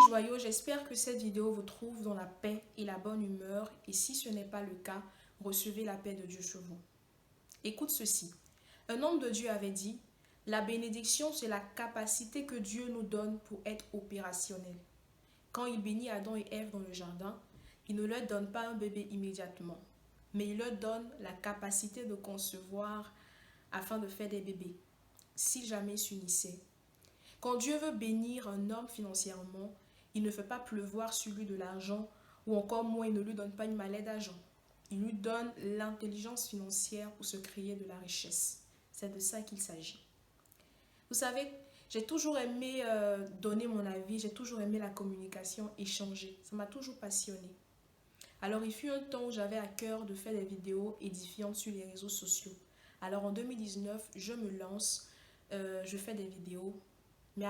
joyaux, j'espère que cette vidéo vous trouve dans la paix et la bonne humeur. Et si ce n'est pas le cas, recevez la paix de Dieu sur vous. Écoute ceci. Un homme de Dieu avait dit, la bénédiction, c'est la capacité que Dieu nous donne pour être opérationnel. Quand il bénit Adam et Ève dans le jardin, il ne leur donne pas un bébé immédiatement, mais il leur donne la capacité de concevoir afin de faire des bébés, si jamais ils s'unissaient. Quand Dieu veut bénir un homme financièrement, il ne fait pas pleuvoir sur lui de l'argent, ou encore moins, il ne lui donne pas une mallette d'argent. Il lui donne l'intelligence financière pour se créer de la richesse. C'est de ça qu'il s'agit. Vous savez, j'ai toujours aimé donner mon avis, j'ai toujours aimé la communication, échanger. Ça m'a toujours passionnée. Alors, il fut un temps où j'avais à cœur de faire des vidéos édifiantes sur les réseaux sociaux. Alors, en 2019, je me lance, je fais des vidéos. Mais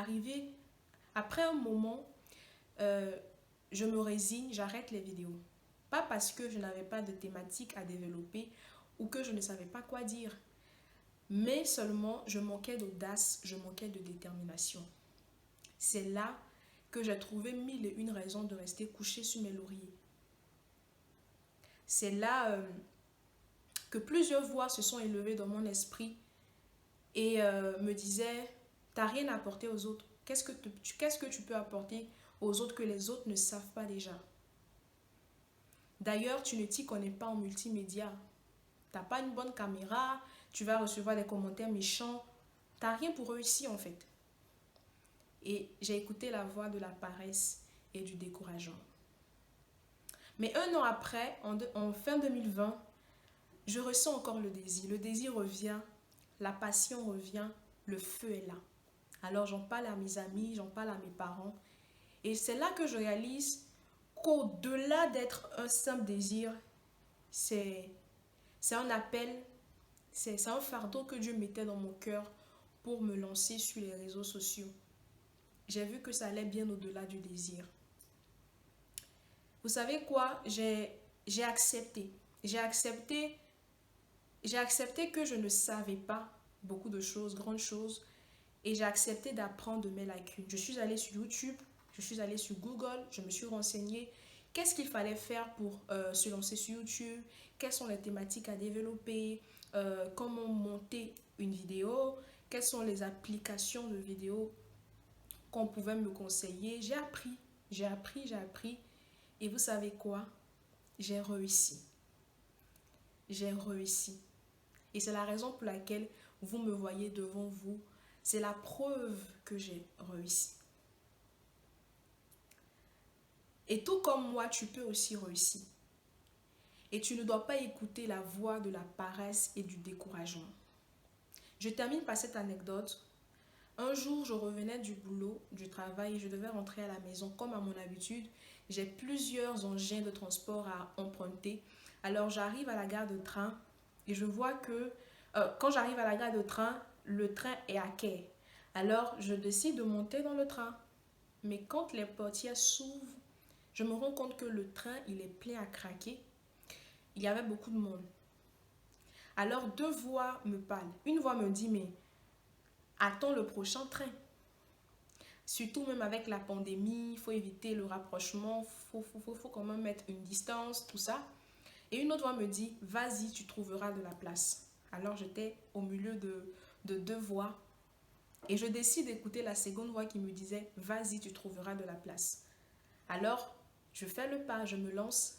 après un moment, je me résigne, j'arrête les vidéos. Pas parce que je n'avais pas de thématique à développer ou que je ne savais pas quoi dire, mais seulement je manquais d'audace, je manquais de détermination. C'est là que j'ai trouvé mille et une raisons de rester couché sur mes lauriers. C'est là que plusieurs voix se sont élevées dans mon esprit et me disaient, t'as rien à apporter aux autres. Qu'est-ce que tu peux apporter aux autres que les autres ne savent pas déjà? D'ailleurs, tu ne t'y connais pas en multimédia. T'as pas une bonne caméra, tu vas recevoir des commentaires méchants. T'as rien pour réussir en fait. Et j'ai écouté la voix de la paresse et du découragement. Mais un an après, en fin 2020, je ressens encore le désir. Le désir revient, la passion revient, le feu est là. Alors j'en parle à mes amis, j'en parle à mes parents. Et c'est là que je réalise qu'au-delà d'être un simple désir, c'est un appel, c'est un fardeau que Dieu mettait dans mon cœur pour me lancer sur les réseaux sociaux. J'ai vu que ça allait bien au-delà du désir. Vous savez quoi? J'ai accepté. J'ai accepté que je ne savais pas beaucoup de choses, grandes choses. Et j'ai accepté d'apprendre de mes lacunes. Je suis allée sur YouTube, je suis allée sur Google, je me suis renseignée. Qu'est-ce qu'il fallait faire pour se lancer sur YouTube? Quelles sont les thématiques à développer? Comment monter une vidéo? Quelles sont les applications de vidéos qu'on pouvait me conseiller? J'ai appris. Et vous savez quoi? J'ai réussi. J'ai réussi. Et c'est la raison pour laquelle vous me voyez devant vous. C'est la preuve que j'ai réussi. Et tout comme moi, tu peux aussi réussir. Et tu ne dois pas écouter la voix de la paresse et du découragement. Je termine par cette anecdote. Un jour, je revenais du boulot, du travail, et je devais rentrer à la maison. Comme à mon habitude, j'ai plusieurs engins de transport à emprunter. Alors, j'arrive à la gare de train et je vois que quand j'arrive à la gare de train, le train est à quai. Alors, je décide de monter dans le train. Mais quand les portières s'ouvrent, je me rends compte que le train, il est plein à craquer. Il y avait beaucoup de monde. Alors, deux voix me parlent. Une voix me dit, mais attends le prochain train. Surtout même avec la pandémie, il faut éviter le rapprochement, faut quand même mettre une distance, tout ça. Et une autre voix me dit, vas-y, tu trouveras de la place. Alors, j'étais au milieu de deux voix. Et je décide d'écouter la seconde voix qui me disait, vas-y, tu trouveras de la place. Alors, je fais le pas, je me lance.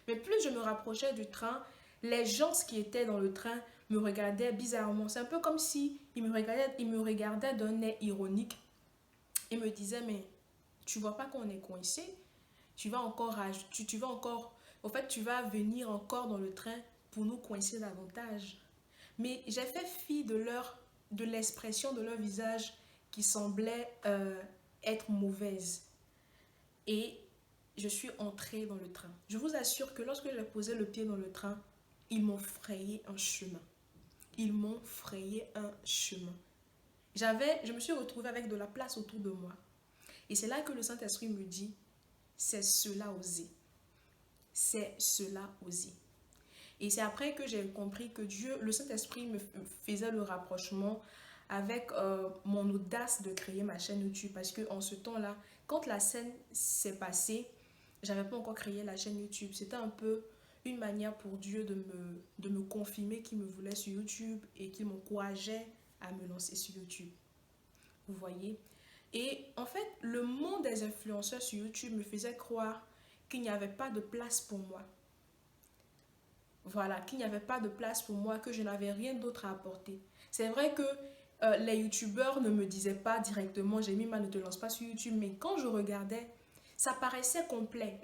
Mais plus je me rapprochais du train, les gens qui étaient dans le train me regardaient bizarrement. C'est un peu comme si ils me regardaient d'un œil ironique. Ils me disaient, mais tu vois pas qu'on est coincé? Tu vas venir encore dans le train pour nous coincer davantage. Mais j'ai fait fi de l'expression de leur visage qui semblait être mauvaise. Et je suis entrée dans le train. Je vous assure que lorsque j'ai posé le pied dans le train, ils m'ont frayé un chemin. Ils m'ont frayé un chemin. Je me suis retrouvée avec de la place autour de moi. Et c'est là que le Saint-Esprit me dit, c'est cela oser. C'est cela oser. Et c'est après que j'ai compris que le Saint-Esprit me faisait le rapprochement avec mon audace de créer ma chaîne YouTube. Parce qu'en ce temps-là, Quand la scène s'est passée, j'avais pas encore créé la chaîne YouTube. C'était un peu une manière pour Dieu de me confirmer qu'il me voulait sur YouTube et qu'il m'encourageait à me lancer sur YouTube. Vous voyez? Et en fait, le monde des influenceurs sur YouTube me faisait croire qu'il n'y avait pas de place pour moi. Voilà, qu'il n'y avait pas de place pour moi, que je n'avais rien d'autre à apporter. C'est vrai que les youtubeurs ne me disaient pas directement, Jemima, ne te lance pas sur YouTube, mais quand je regardais, ça paraissait complet.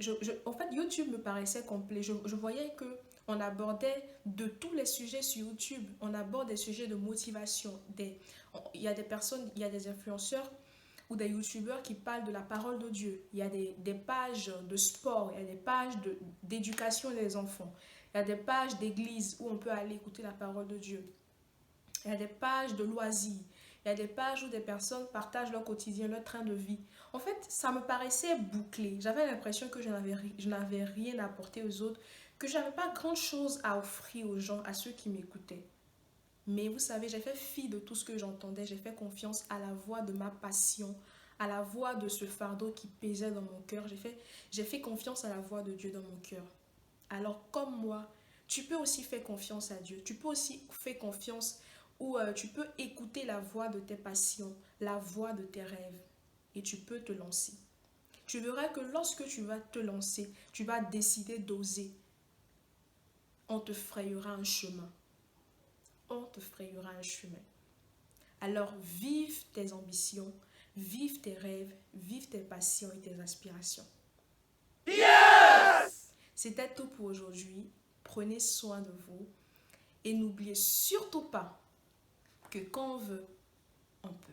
En fait, YouTube me paraissait complet. Je voyais que on abordait de tous les sujets sur YouTube. On aborde des sujets de motivation. Il y a des personnes, il y a des influenceurs ou des youtubeurs qui parlent de la parole de Dieu. Il y a des pages de sport, il y a des pages d'éducation des enfants. Il y a des pages d'église où on peut aller écouter la parole de Dieu. Il y a des pages de loisirs. Il y a des pages où des personnes partagent leur quotidien, leur train de vie. En fait, ça me paraissait bouclé. J'avais l'impression que je n'avais rien à apporter aux autres, que je n'avais pas grand-chose à offrir aux gens, à ceux qui m'écoutaient. Mais vous savez, j'ai fait fi de tout ce que j'entendais. J'ai fait confiance à la voix de ma passion, à la voix de ce fardeau qui pesait dans mon cœur. J'ai fait confiance à la voix de Dieu dans mon cœur. Alors, comme moi, tu peux aussi faire confiance à Dieu. Tu peux aussi faire confiance ou tu peux écouter la voix de tes passions, la voix de tes rêves. Et tu peux te lancer. Tu verras que lorsque tu vas te lancer, tu vas décider d'oser. On te frayera un chemin. On te frayera un chemin. Alors, vive tes ambitions, vive tes rêves, vive tes passions et tes aspirations. Yes! C'était tout pour aujourd'hui. Prenez soin de vous et n'oubliez surtout pas que quand on veut, on peut.